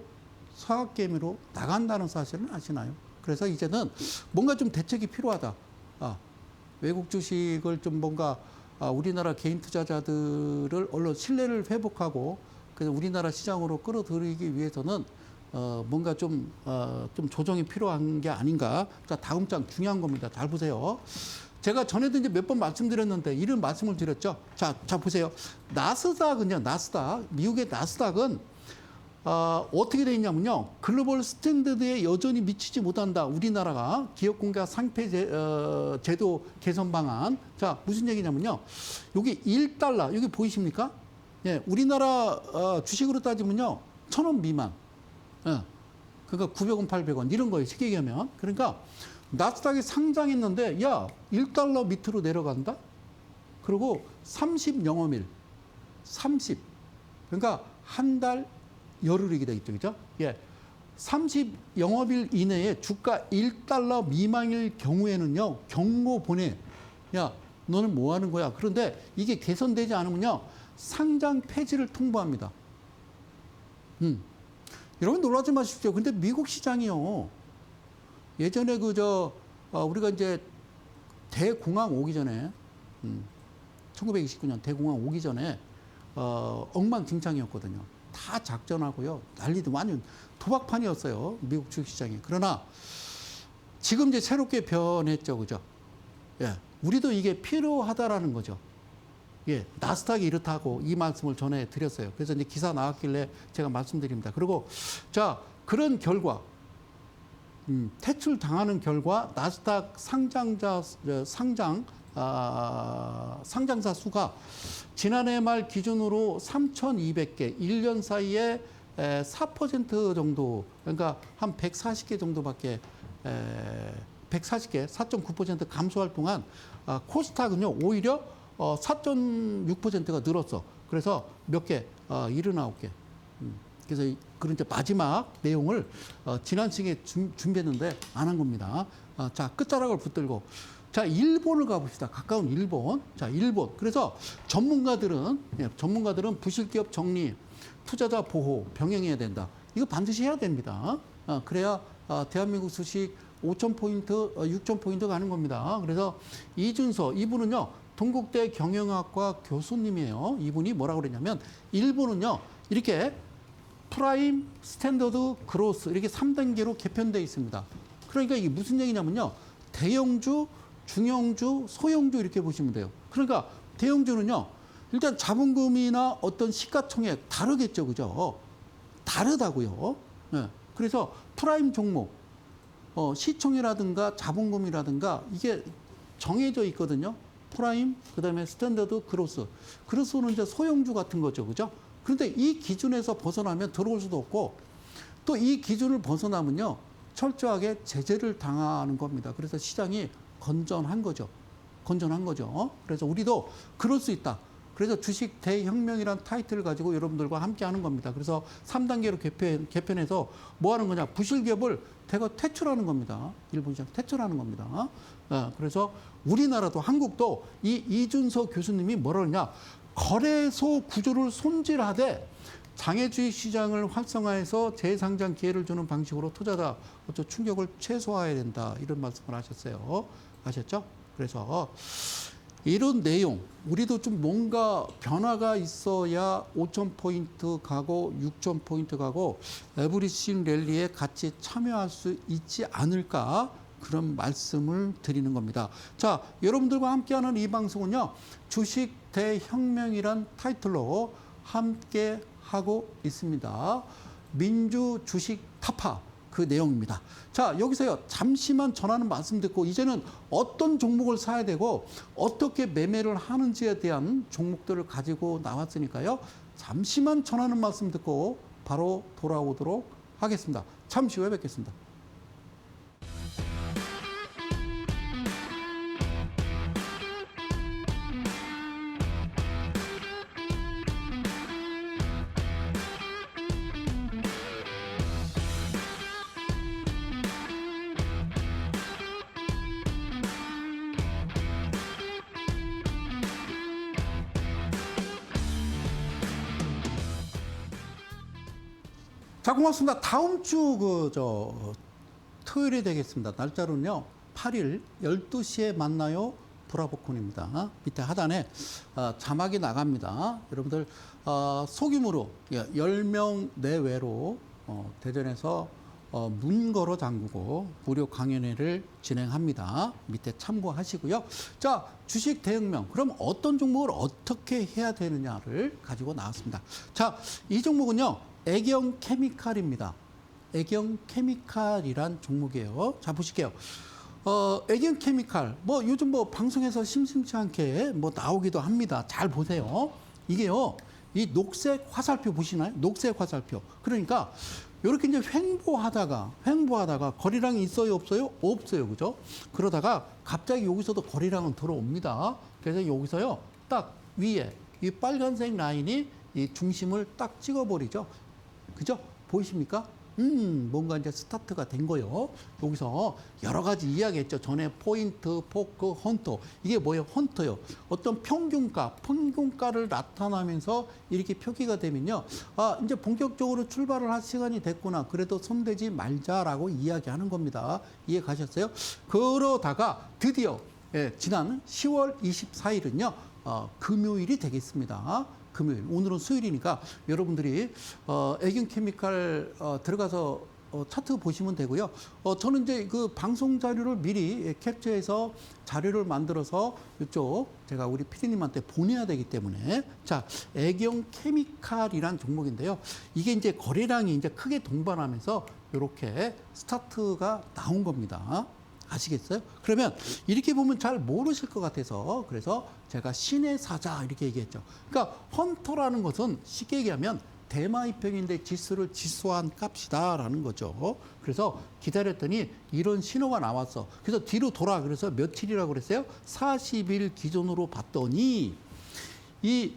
서학개미로 나간다는 사실은 아시나요? 그래서 이제는 뭔가 좀 대책이 필요하다. 외국 주식을 좀 뭔가 우리나라 개인 투자자들을 얼른 신뢰를 회복하고 그래서 우리나라 시장으로 끌어들이기 위해서는 뭔가 좀 조정이 필요한 게 아닌가. 자, 다음 장 중요한 겁니다. 잘 보세요. 제가 전에도 이제 몇 번 말씀드렸는데 이런 말씀을 드렸죠. 자 보세요. 나스닥은요, 미국의 나스닥은 어떻게 돼 있냐면요. 글로벌 스탠다드에 여전히 미치지 못한다. 우리나라가 기업공개 상폐 제도 개선 방안. 자, 무슨 얘기냐면요. 여기 1달러, 여기 보이십니까? 예, 우리나라 주식으로 따지면요. 1,000원 미만. 예, 그러니까 900원, 800원 이런 거예요. 쉽게 얘기하면. 그러니까 나스닥이 상장했는데 야 1달러 밑으로 내려간다. 그리고 30 영업일 30 그러니까 한 달 열흘이게 되겠죠, 그죠? 예, 30 영업일 이내에 주가 1달러 미만일 경우에는요 경고 보내. 야 너는 뭐 하는 거야? 그런데 이게 개선되지 않으면요 상장 폐지를 통보합니다. 여러분 놀라지 마십시오. 근데 미국 시장이요. 예전에 우리가 이제 대공황 오기 전에 1929년 대공황 오기 전에 엉망진창이었거든요. 다 작전하고요. 난리도 완전 도박판이었어요. 미국 주식시장이. 그러나 지금 이제 새롭게 변했죠. 그죠? 예. 우리도 이게 필요하다라는 거죠. 예. 나스닥이 이렇다고 이 말씀을 전해드렸어요. 그래서 이제 기사 나왔길래 제가 말씀드립니다. 그리고 자, 그런 결과 퇴출 당하는 결과 나스닥 상장사 수가 지난해 말 기준으로 3,200개, 1년 사이에 4% 정도, 그러니까 한 140개 정도밖에 140개, 4.9% 감소할 동안 코스닥은요 오히려 4.6%가 늘었어. 그래서 몇 개, 79개. 그래서 그런 이제 마지막 내용을 지난 시간에 준비했는데 안 한 겁니다. 자, 끝자락을 붙들고. 자, 일본을 가봅시다. 가까운 일본. 자, 일본. 그래서 전문가들은 부실기업 정리, 투자자 보호, 병행해야 된다. 이거 반드시 해야 됩니다. 그래야 대한민국 주식 5,000포인트, 6,000포인트 가는 겁니다. 그래서 이준서, 이분은요, 동국대 경영학과 교수님이에요. 이분이 뭐라고 그랬냐면, 일본은요, 이렇게 프라임, 스탠더드, 그로스, 이렇게 3단계로 개편되어 있습니다. 그러니까 이게 무슨 얘기냐면요, 대형주, 중형주, 소형주 이렇게 보시면 돼요. 그러니까 대형주는요, 일단 자본금이나 어떤 시가총액 다르겠죠, 그죠? 다르다고요. 네. 그래서 프라임 종목, 시총이라든가 자본금이라든가 이게 정해져 있거든요. 프라임, 그다음에 스탠더드, 그로스. 그로스는 이제 소형주 같은 거죠, 그죠? 그런데 이 기준에서 벗어나면 들어올 수도 없고 또 이 기준을 벗어나면요, 철저하게 제재를 당하는 겁니다. 그래서 시장이 건전한 거죠. 건전한 거죠. 그래서 우리도 그럴 수 있다. 그래서 주식 대혁명이란 타이틀을 가지고 여러분들과 함께 하는 겁니다. 그래서 3단계로 개편해서 뭐 하는 거냐. 부실기업을 대거 퇴출하는 겁니다. 일본 시장 퇴출하는 겁니다. 그래서 우리나라도 한국도 이 이준서 교수님이 뭐라 그러냐. 거래소 구조를 손질하되 장외주식 시장을 활성화해서 재상장 기회를 주는 방식으로 투자자 충격을 최소화해야 된다. 이런 말씀을 하셨어요. 아셨죠? 그래서 이런 내용, 우리도 좀 뭔가 변화가 있어야 5,000포인트 가고 6,000포인트 가고 에브리싱 랠리에 같이 참여할 수 있지 않을까, 그런 말씀을 드리는 겁니다. 자, 여러분들과 함께하는 이 방송은요, 주식 대혁명이란 타이틀로 함께 하고 있습니다. 민주 주식 타파, 그 내용입니다. 자, 여기서요, 잠시만 전하는 말씀 듣고 이제는 어떤 종목을 사야 되고 어떻게 매매를 하는지에 대한 종목들을 가지고 나왔으니까요, 잠시만 전하는 말씀 듣고 바로 돌아오도록 하겠습니다. 잠시 후에 뵙겠습니다. 자, 고맙습니다. 다음 주 토요일이 되겠습니다. 날짜로는요, 8일 12시에 만나요. 브라보콘입니다. 밑에 하단에 자막이 나갑니다. 여러분들 소규모로 10명 내외로 대전에서 문 걸어 잠그고 무료 강연회를 진행합니다. 밑에 참고하시고요. 자, 주식 대혁명. 그럼 어떤 종목을 어떻게 해야 되느냐를 가지고 나왔습니다. 자, 이 종목은요, 애경 케미칼입니다. 애경 케미칼이란 종목이에요. 자, 보실게요. 애경 케미칼. 요즘 방송에서 심심치 않게 나오기도 합니다. 잘 보세요. 이게요, 이 녹색 화살표 보시나요? 녹색 화살표. 그러니까 이렇게 이제 횡보하다가 거래량이 있어요, 없어요? 없어요. 그죠? 그러다가 갑자기 여기서도 거래량은 들어옵니다. 그래서 여기서요, 딱 위에 이 빨간색 라인이 이 중심을 딱 찍어버리죠. 그죠? 보이십니까? 뭔가 이제 스타트가 된 거예요. 여기서 여러 가지 이야기했죠. 전에 포인트, 포크, 헌터. 이게 뭐예요? 헌터요. 어떤 평균가를 나타나면서 이렇게 표기가 되면요. 아, 이제 본격적으로 출발을 할 시간이 됐구나. 그래도 손대지 말자라고 이야기하는 겁니다. 이해 가셨어요? 그러다가 드디어 지난 10월 24일은요. 금요일이 되겠습니다. 금요일. 오늘은 수요일이니까 여러분들이 애경케미칼 들어가서 차트 보시면 되고요. 저는 이제 그 방송 자료를 미리 캡처해서 자료를 만들어서 이쪽 제가 우리 PD님한테 보내야 되기 때문에 자, 애경케미칼이란 종목인데요. 이게 이제 거래량이 이제 크게 동반하면서 이렇게 스타트가 나온 겁니다. 아시겠어요? 그러면 이렇게 보면 잘 모르실 것 같아서 그래서 제가 신의 사자 이렇게 얘기했죠. 그러니까 헌터라는 것은 쉽게 얘기하면 대마이평인데 지수를 지수한 값이다라는 거죠. 그래서 기다렸더니 이런 신호가 나왔어. 그래서 뒤로 돌아. 그래서 며칠이라고 그랬어요? 40일 기준으로 봤더니 이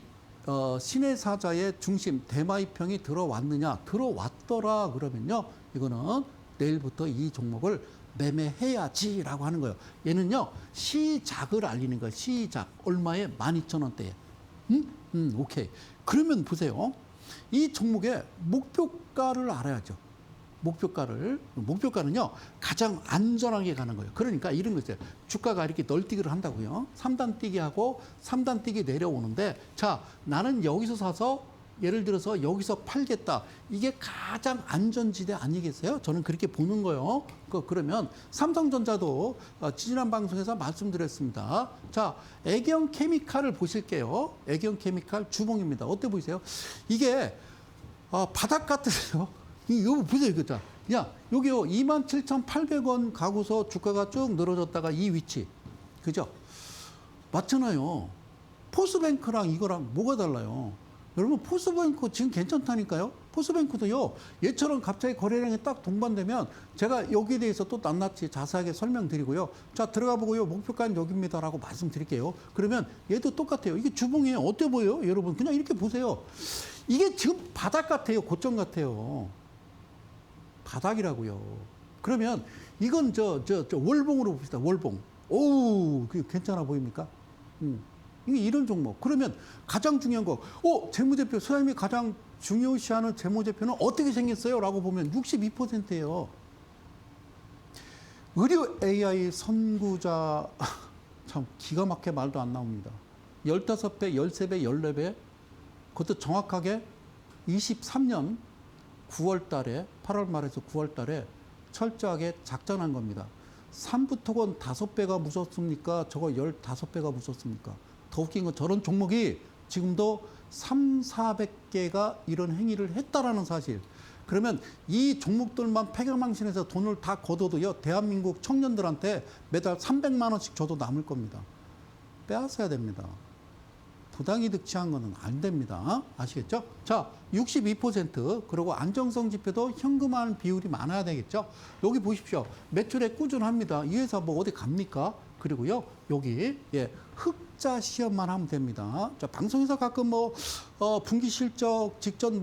신의 사자의 중심 대마이평이 들어왔느냐? 들어왔더라 그러면요. 이거는 내일부터 이 종목을 매매해야지라고 하는 거예요. 얘는요, 시작을 알리는 거예요. 시작. 얼마에? 12,000원대에. 오케이. 그러면 보세요. 이 종목의 목표가를 알아야죠. 목표가는요, 가장 안전하게 가는 거예요. 그러니까 이런 거 있어요. 주가가 이렇게 널뛰기를 한다고요. 3단 뛰기 하고 3단 뛰기 내려오는데, 자, 나는 여기서 사서 예를 들어서 여기서 팔겠다. 이게 가장 안전지대 아니겠어요? 저는 그렇게 보는 거예요. 그러면 삼성전자도 지난 방송에서 말씀드렸습니다. 자, 애경케미칼을 보실게요. 애경케미칼 주봉입니다. 어때 보이세요? 이게 바닥 같으세요? 이거 보세요. 이거 자, 야, 여기요. 27,800원 가고서 주가가 쭉 늘어졌다가 이 위치. 그죠? 맞잖아요. 포스뱅크랑 이거랑 뭐가 달라요? 여러분 포스뱅크 지금 괜찮다니까요. 포스뱅크도요. 얘처럼 갑자기 거래량이 딱 동반되면 제가 여기에 대해서 또 낱낱이 자세하게 설명드리고요. 자, 들어가 보고요. 목표가는 여기입니다라고 말씀드릴게요. 그러면 얘도 똑같아요. 이게 주봉이에요. 어때 보여요? 여러분 그냥 이렇게 보세요. 이게 지금 바닥 같아요. 고점 같아요. 바닥이라고요. 그러면 이건 저 월봉으로 봅시다. 월봉. 오우, 그게 괜찮아 보입니까? 이게 이런 종목. 그러면 가장 중요한 거, 재무제표, 소장님이 가장 중요시하는 재무제표는 어떻게 생겼어요? 라고 보면 62%예요. 의료 AI 선구자, 참 기가 막히게 말도 안 나옵니다. 15배, 13배, 14배, 그것도 정확하게 23년 9월 달에, 8월 말에서 9월 달에 철저하게 작전한 겁니다. 삼부토건 5배가 무섭습니까? 저거 15배가 무섭습니까? 더 웃긴 건 저런 종목이 지금도 300~400개가 이런 행위를 했다라는 사실. 그러면 이 종목들만 폐경망신해서 돈을 다 걷어도요, 대한민국 청년들한테 매달 300만 원씩 줘도 남을 겁니다. 빼앗아야 됩니다. 부당이득 취한 거는 안 됩니다. 아시겠죠? 자, 62%. 그리고 안정성 지표도 현금화하는 비율이 많아야 되겠죠? 여기 보십시오. 매출액 꾸준합니다. 이 회사 뭐 어디 갑니까? 그리고요, 여기, 흑자 시험만 하면 됩니다. 자, 방송에서 가끔 분기 실적 직전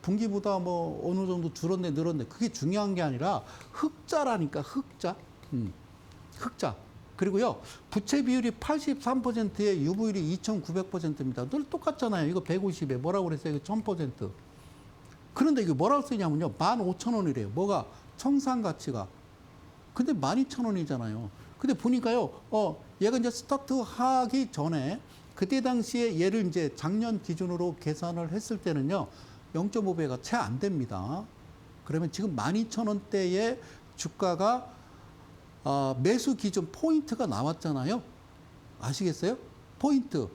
분기보다 어느 정도 줄었네, 늘었네. 그게 중요한 게 아니라 흑자라니까, 흑자. 흑자. 그리고요, 부채 비율이 83%에 유보율이 2,900%입니다. 늘 똑같잖아요. 이거 150에 뭐라고 그랬어요? 이거 1000%. 그런데 이게 뭐라고 쓰냐면요, 15,000원이래요. 뭐가? 청산 가치가. 근데 12,000원이잖아요. 근데 보니까요, 얘가 이제 스타트 하기 전에 그때 당시에 얘를 이제 작년 기준으로 계산을 했을 때는요, 0.5배가 채 안 됩니다. 그러면 지금 12,000원대의 주가가 매수 기준 포인트가 나왔잖아요. 아시겠어요? 포인트,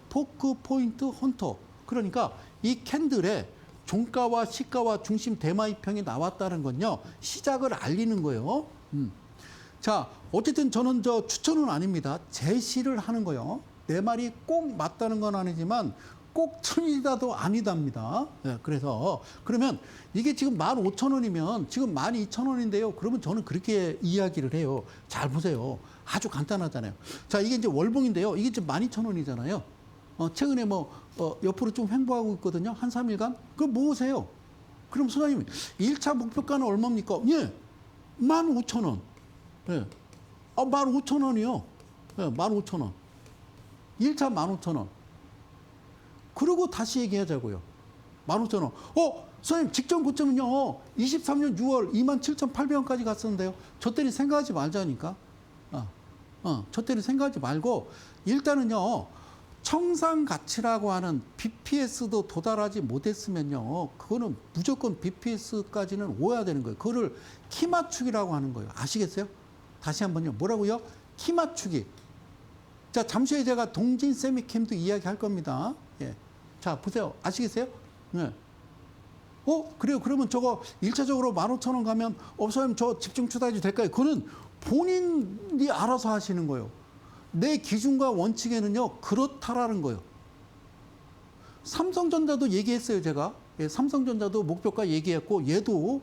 포크, 포인트, 헌터. 그러니까 이 캔들에 종가와 시가와 중심 대마이평이 나왔다는 건요, 시작을 알리는 거예요. 자, 어쨌든 저는 추천은 아닙니다. 제시를 하는 거예요. 내 말이 꼭 맞다는 건 아니지만 꼭 1,000원이라도 아니답니다. 예, 그래서 그러면 이게 지금 15,000원이면 지금 12,000원인데요. 그러면 저는 그렇게 이야기를 해요. 잘 보세요. 아주 간단하잖아요. 자, 이게 이제 월봉인데요. 이게 지금 12,000원이잖아요. 최근에 옆으로 좀 횡보하고 있거든요. 한 3일간. 그럼 모으세요. 그럼 소장님, 1차 목표가는 얼마입니까? 예. 15,000원. 예. 15,000원이요. 예, 15,000원. 1차 15,000원. 그리고 다시 얘기하자고요. 15,000원. 선생님, 직전 고점은요, 23년 6월 27,800원까지 갔었는데요. 저 때는 생각하지 말자니까. 저 때는 생각하지 말고, 일단은요, 청산 가치라고 하는 BPS도 도달하지 못했으면요, 그거는 무조건 BPS까지는 오야 되는 거예요. 그거를 키 맞추기라고 하는 거예요. 아시겠어요? 다시 한번요. 뭐라고요? 키 맞추기. 자, 잠시 후에 제가 동진 세미캠도 이야기할 겁니다. 예. 자, 보세요. 아시겠어요? 네. 그래요. 그러면 저거 1차적으로 15,000원 가면, 선생님, 저 집중 투자해도 될까요? 그거는 본인이 알아서 하시는 거예요. 내 기준과 원칙에는요, 그렇다라는 거예요. 삼성전자도 얘기했어요, 제가. 예, 삼성전자도 목표가 얘기했고, 얘도,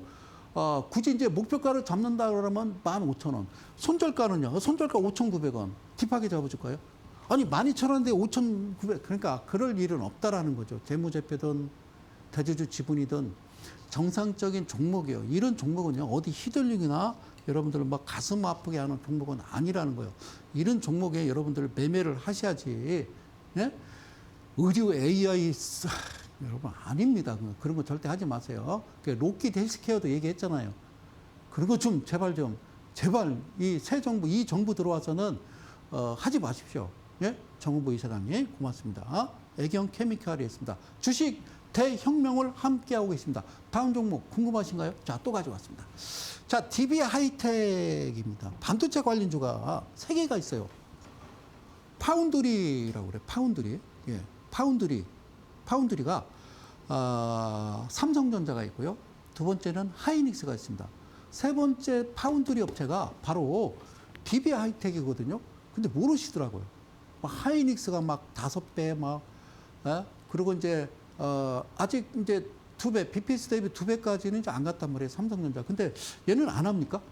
굳이 이제 목표가를 잡는다 그러면 15,000원. 손절가는요, 손절가 5,900원. 딥하게 잡아줄까요? 아니, 12,000원인데 5,900원. 그러니까 그럴 일은 없다라는 거죠. 재무제표든 대주주 지분이든 정상적인 종목이에요. 이런 종목은요, 어디 히들링이나 여러분들 막 가슴 아프게 하는 종목은 아니라는 거예요. 이런 종목에 여러분들 매매를 하셔야지. 예? 의류 AI 여러분 아닙니다. 그런 거 절대 하지 마세요. 로키드 헬스케어도 얘기했잖아요. 그런 거 좀 제발 이 새 정부, 이 정부 들어와서는 하지 마십시오. 예? 정은보 이사장님 고맙습니다. 애경 케미칼이었습니다. 주식 대혁명을 함께하고 계십니다. 다음 종목 궁금하신가요? 자, 또 가져왔습니다. 자, DB 하이텍입니다. 반도체 관련주가 3개가 있어요. 파운드리라고 그래요. 파운드리. 예. 파운드리가 삼성전자가 있고요. 두 번째는 하이닉스가 있습니다. 세 번째 파운드리 업체가 바로 DB 하이텍이거든요. 근데 모르시더라고요. 하이닉스가 막 5배 그리고 이제 아직 이제 2배, BPS 대비 2배까지는 이제 안 갔단 말이에요, 삼성전자. 근데 얘는 안 합니까?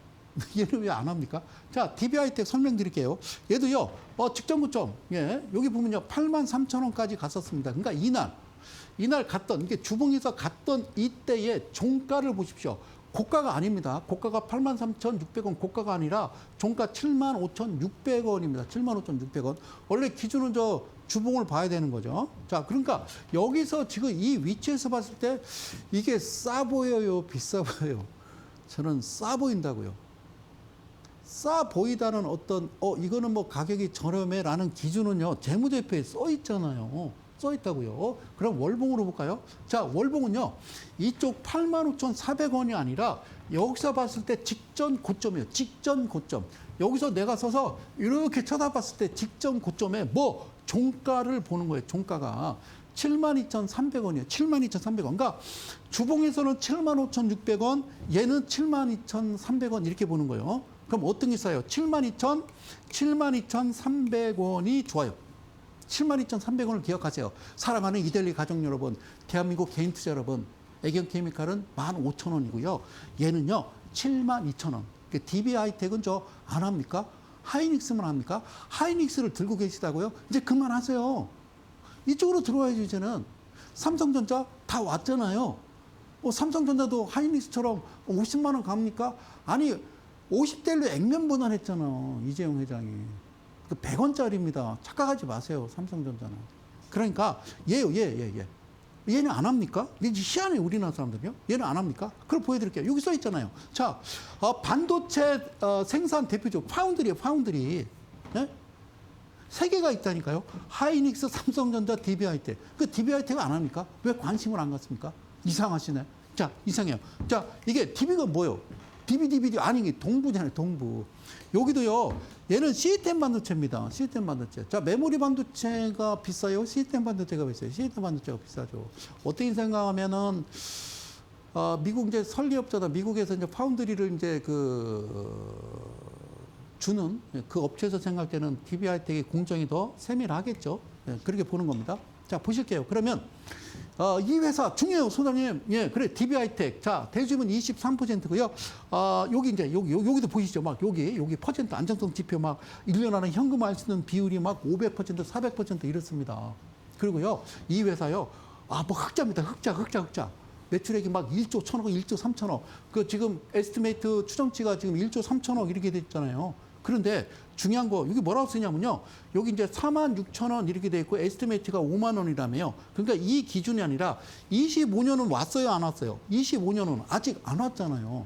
얘는 왜 안 합니까? 자, DB하이텍 설명드릴게요. 얘도요, 직전 고점, 예, 여기 보면요, 83,000원까지 갔었습니다. 그러니까 이날 갔던, 이게 주봉에서 갔던 이때의 종가를 보십시오. 고가가 아닙니다. 고가가 83,600원 고가가 아니라 종가 75,600원입니다. 75,600원. 원래 기준은 저 주봉을 봐야 되는 거죠. 자, 그러니까 여기서 지금 이 위치에서 봤을 때 이게 싸 보여요, 비싸 보여요? 저는 싸 보인다고요. 싸 보이다는 어떤 이거는 뭐 가격이 저렴해라는 기준은요, 재무제표에 써 있잖아요. 써 있다고요. 그럼 월봉으로 볼까요? 자, 월봉은요, 이쪽 85,400원이 아니라 여기서 봤을 때 직전 고점이에요. 직전 고점. 여기서 내가 서서 이렇게 쳐다봤을 때 직전 고점에 종가를 보는 거예요. 종가가 72,300원이에요. 72,300원. 그러니까 주봉에서는 75,600원, 얘는 72,300원 이렇게 보는 거예요. 그럼 어떤 게 싸요? 72,300원이 좋아요. 72,300원을 기억하세요. 사랑하는 이델리 가족 여러분, 대한민국 개인 투자 여러분, 애경 케미칼은 15,000원이고요. 얘는요, 72,000원. DB 하이텍은 저 안 합니까? 하이닉스만 합니까? 하이닉스를 들고 계시다고요? 이제 그만하세요. 이쪽으로 들어와야지, 이제는. 삼성전자 다 왔잖아요. 삼성전자도 하이닉스처럼 50만 원 갑니까? 아니, 50대로 액면 분할했잖아, 이재용 회장이. 100원짜리입니다. 착각하지 마세요, 삼성전자는. 그러니까 얘는 안 합니까? 이제 희한해, 우리나라 사람들이요. 얘는 안 합니까? 그걸 보여드릴게요. 여기 써 있잖아요. 자, 반도체 생산 대표죠. 파운드리예요, 파운드리. 네? 3개가 있다니까요. 하이닉스, 삼성전자, DB하이텍. 그 DB하이텍은 안 합니까? 왜 관심을 안 갖습니까? 이상하시네. 자, 이상해요. 자, 이게 DB가 뭐예요? DB 아니, 동부잖아요, 동부. 여기도요, 얘는 시스템 반도체입니다. 시스템 반도체. 자, 메모리 반도체가 비싸요? 시스템 반도체가 비싸요? 시스템 반도체가 비싸죠. 어떻게 생각하면은, 미국 이제 설계업자다. 미국에서 이제 파운드리를 이제 주는 그 업체에서 생각할 때는 DB 하이텍의 공정이 더 세밀하겠죠. 네, 그렇게 보는 겁니다. 자, 보실게요. 그러면 이 회사 중요해요, 소장님. 예, 그래. DB하이텍. 자, 대주주분 23%고요. 여기 이제 여기도 보시죠. 막 여기 퍼센트 안정성 지표 막 1년 안에 현금 할 수 있는 비율이 막 500%, 400% 이렇습니다. 그리고요. 이 회사요. 뭐 흑자입니다. 흑자. 매출액이 막 1조 1천억, 1조 3천억. 그 지금 에스티메이트 추정치가 지금 1조 3천억 이렇게 됐잖아요. 그런데 중요한 거, 여기 뭐라고 쓰냐면요. 여기 이제 46,000원 이렇게 돼 있고, 에스티메이트가 5만 원이라며요. 그러니까 이 기준이 아니라 25년은 왔어요, 안 왔어요? 25년은 아직 안 왔잖아요.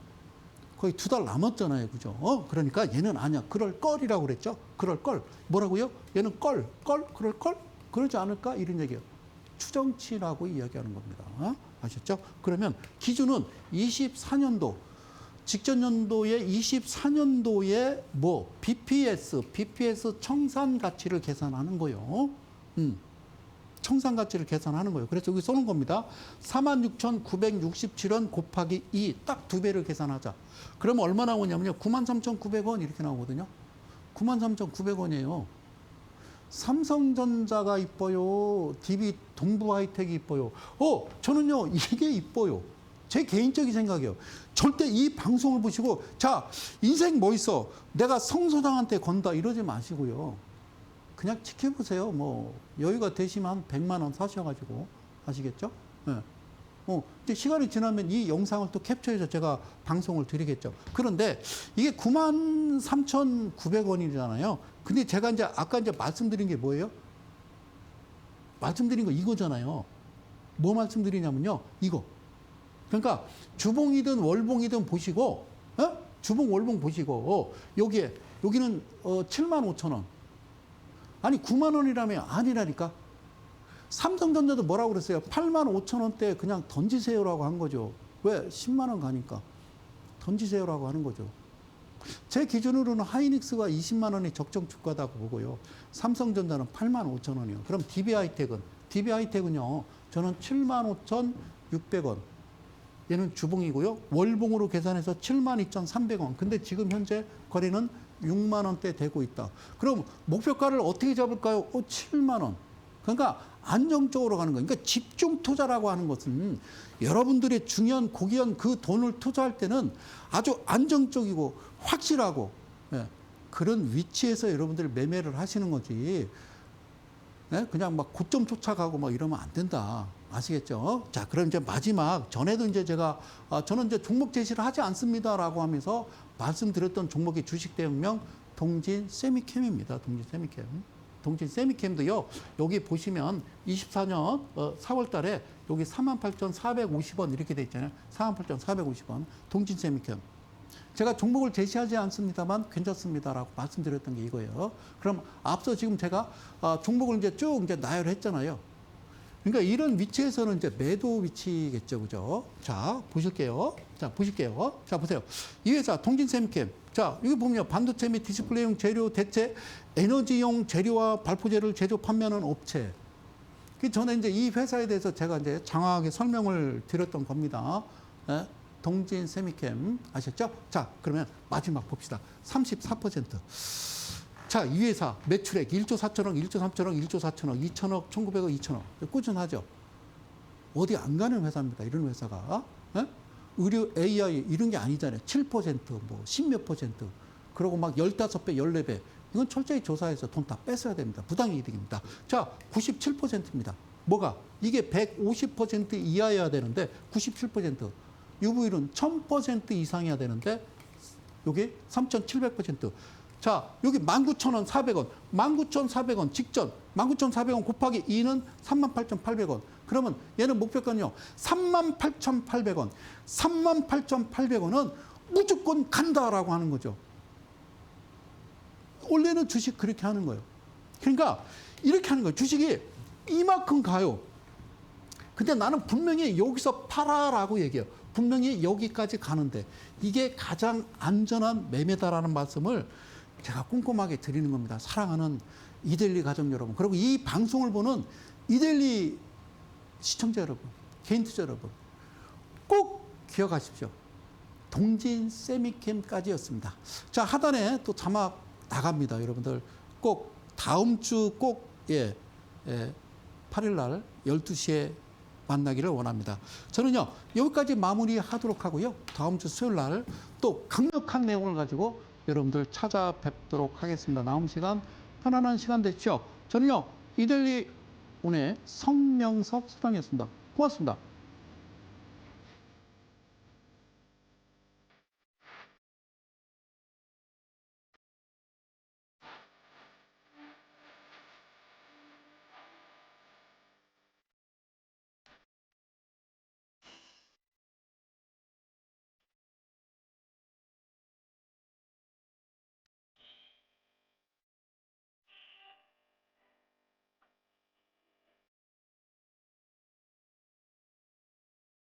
거의 2달 남았잖아요. 그죠? 그러니까 얘는 아니야. 그럴 걸이라고 그랬죠? 그럴 걸. 뭐라고요? 얘는 그럴 걸? 그러지 않을까? 이런 얘기예요. 추정치라고 이야기하는 겁니다. 아셨죠? 그러면 기준은 24년도. 직전 연도에 24년도에 BPS 청산 가치를 계산하는 거예요. 청산 가치를 계산하는 거예요. 그래서 여기 쏘는 겁니다. 46,967원 곱하기 2, 딱 2배를 계산하자. 그러면 얼마 나오냐면요. 93,900원 이렇게 나오거든요. 93,900원이에요. 삼성전자가 이뻐요. DB 동부하이텍이 이뻐요. 저는요, 이게 이뻐요. 제 개인적인 생각이에요. 절대 이 방송을 보시고, 자, 인생 뭐 있어? 내가 성소장한테 건다. 이러지 마시고요. 그냥 지켜보세요. 뭐, 여유가 되시면 100만 원 사셔가지고. 아시겠죠? 네. 이제 시간이 지나면 이 영상을 또 캡처해서 제가 방송을 드리겠죠. 그런데 이게 93,900원이잖아요. 근데 제가 이제 아까 이제 말씀드린 게 뭐예요? 말씀드린 거 이거잖아요. 뭐 말씀드리냐면요. 이거. 그러니까 주봉이든 월봉이든 보시고, 주봉 월봉 보시고, 여기는 75,000원. 아니 9만 원이라면 아니라니까. 삼성전자도 뭐라고 그랬어요? 85,000원대 그냥 던지세요라고 한 거죠. 왜? 10만 원 가니까. 던지세요라고 하는 거죠. 제 기준으로는 하이닉스가 20만 원이 적정 주가다고 보고요. 삼성전자는 85,000원이요. 그럼 DB하이텍은요. 저는 75,600원. 얘는 주봉이고요. 월봉으로 계산해서 72,300원. 근데 지금 현재 거래는 6만 원대 되고 있다. 그럼 목표가를 어떻게 잡을까요? 7만 원. 그러니까 안정적으로 가는 거예요. 그러니까 집중 투자라고 하는 것은 여러분들의 중요한 고귀한 그 돈을 투자할 때는 아주 안정적이고 확실하고 그런 위치에서 여러분들 매매를 하시는 거지. 그냥 막 고점 쫓아가고 막 이러면 안 된다. 아시겠죠? 자, 그럼 이제 마지막, 전에도 이제 제가, 저는 이제 종목 제시를 하지 않습니다라고 하면서 말씀드렸던 종목의 주식 대응명 동진 세미캠입니다. 동진 세미캠도요, 여기 보시면 24년 4월 달에 여기 48,450원 이렇게 돼 있잖아요. 48,450원. 동진 세미캠. 제가 종목을 제시하지 않습니다만 괜찮습니다라고 말씀드렸던 게 이거예요. 그럼 앞서 지금 제가 종목을 이제 쭉 이제 나열했잖아요. 그러니까 이런 위치에서는 이제 매도 위치겠죠, 그죠? 자, 보실게요. 자, 보세요. 이 회사 동진세미캠. 자, 여기 보면 반도체 및 디스플레이용 재료 대체, 에너지용 재료와 발포제를 제조 판매하는 업체. 그 전에 이제 이 회사에 대해서 제가 이제 장황하게 설명을 드렸던 겁니다. 동진세미캠 아셨죠? 자, 그러면 마지막 봅시다. 34%. 자, 이 회사 매출액 1조 4천억, 1조 3천억, 1조 4천억, 2천억, 1,900억, 2천억. 꾸준하죠? 어디 안 가는 회사입니다. 이런 회사가. 의료 AI 이런 게 아니잖아요. 7%, 뭐 10몇 %. 그러고 막 15배, 14배. 이건 철저히 조사해서 돈 다 뺏어야 됩니다. 부당이득입니다. 자, 97%입니다. 뭐가? 이게 150% 이하여야 되는데 97%. 유보율은 1000% 이상이어야 되는데 여기 3,700%. 자, 여기 19,000원 400원. 19,400원 직전. 19,400원 곱하기 2는 38,800원. 그러면 얘는 목표가는요. 38,800원. 38,800원은 무조건 간다라고 하는 거죠. 원래는 주식 그렇게 하는 거예요. 그러니까 이렇게 하는 거예요. 주식이 이만큼 가요. 근데 나는 분명히 여기서 팔아라고 얘기해요. 분명히 여기까지 가는데 이게 가장 안전한 매매다라는 말씀을 제가 꼼꼼하게 드리는 겁니다. 사랑하는 이데일리 가족 여러분. 그리고 이 방송을 보는 이데일리 시청자 여러분, 개인 투자 여러분. 꼭 기억하십시오. 동진 세미캠까지였습니다. 자, 하단에 또 자막 나갑니다. 여러분들 꼭 다음 주 꼭 8일 날 12시에 만나기를 원합니다. 저는요, 여기까지 마무리하도록 하고요. 다음 주 수요일 날 또 강력한 내용을 가지고 여러분들 찾아뵙도록 하겠습니다. 남은 시간 편안한 시간 되십시오. 저는요, 이델리 오늘 성명섭 소장이었습니다. 고맙습니다.